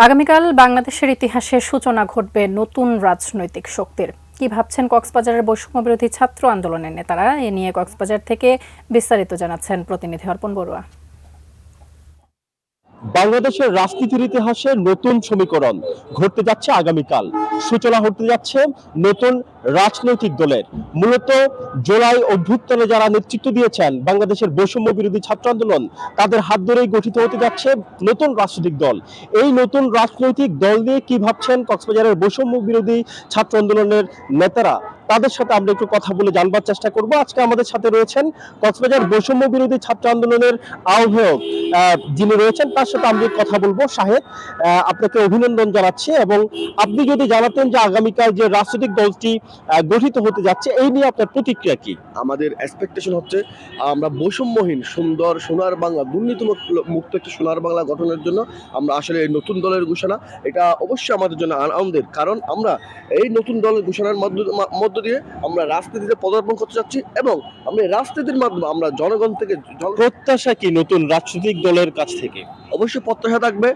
আগামীকাল বাংলাদেশের ইতিহাসে সূচনা ঘটবে নতুন রাজনৈতিক শক্তির। কি ভাবছেন কক্সবাজারের বৈষম্যবিরোধী ছাত্র আন্দোলনের নেতারা? এ নিয়ে কক্সবাজার থেকে বিস্তারিত জানাচ্ছেন প্রতিনিধি অর্পণ বড়ুয়া। বাংলাদেশের রাজনীতির ইতিহাসে নতুন সমীকরণ ঘটতে যাচ্ছে আগামীকাল। সূচনা হতে যাচ্ছে নতুন রাজনৈতিক দলের। মূলত জুলাই অভ্যুত্থানে যারা নেতৃত্ব দিয়েছেন বাংলাদেশের বৈষম্য বিরোধী ছাত্র আন্দোলন, তাদের হাত ধরেই গঠিত হতে যাচ্ছে নতুন রাজনৈতিক দল। এই নতুন রাজনৈতিক দল নিয়ে কি ভাবছেন কক্সবাজারের বৈষম্য বিরোধী ছাত্র আন্দোলনের নেতারা, তাদের সাথে আমরা একটু কথা বলে জানবার চেষ্টা করব। আজকে আমাদের সাথে রয়েছেন কক্সবাজার বৈষম্য বিরোধী ছাত্র আন্দোলনের আহ্বায়ক যিনি রয়েছেন, তার সাথে আমরা কথা বলবো। শাহেদ, আপনাকে অভিনন্দন জানাচ্ছি এবং আপনি যদি জানাতেন যে আগামীকাল যে রাজনৈতিক দলটি গঠিত হতে যাচ্ছে এই নিয়ে আপনার প্রতিক্রিয়া কি? আমাদের এক্সপেকটেশন হচ্ছে আমরা বৈষম্যহীন সুন্দর সোনার বাংলা, দুর্নীতি মুক্ত একটা সোনার বাংলা গঠনের জন্য আমরা আসলে এই নতুন দলের ঘোষণা, এটা অবশ্যই আমাদের জন্য আনন্দের। কারণ আমরা এই নতুন দলের ঘোষণার মধ্য দিয়ে আমরা রাজনীতিতে পদার্পণ করতে চাচ্ছি এবং আমরা এই রাজনীতির মাধ্যমে আমরা জনগণ থেকে প্রত্যাশা কি নতুন রাজনৈতিক দলের কাছ থেকে? অবশ্যই প্রত্যাশা থাকবে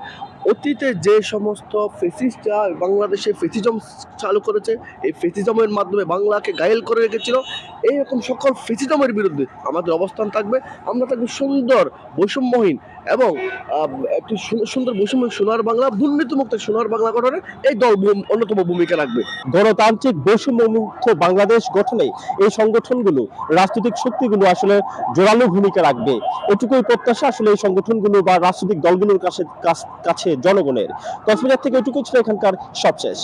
অতীতে যে সমস্ত ফেসিস্টরা বাংলাদেশে ফেসিজম চালু করেছে, এই ফেসিজমের মাধ্যমে বাংলাকে ঘায়েল করে রেখেছিল, এইরকম সকল ফেসিজমের বিরুদ্ধে আমাদের অবস্থান থাকবে। আমরা থাকবে সুন্দর বৈষম্যহীন এবং একটি সুন্দর বৈষম্য সোনার বাংলা, দুর্নীতিমুক্ত সোনার বাংলা গঠনে এই দল অন্যতম ভূমিকা রাখবে। গণতান্ত্রিক বৈষম্যমুক্ত বাংলাদেশ গঠনে এই সংগঠনগুলো, রাজনৈতিক শক্তিগুলো আসলে জোরালো ভূমিকা রাখবে, এটুকুই প্রত্যাশা আসলে এই সংগঠনগুলো বা রাজনৈতিক দলগুলোর কাছে জনগণের। কক্সবাজার থেকে এটুকুই ছিল এখানকার সবশেষ।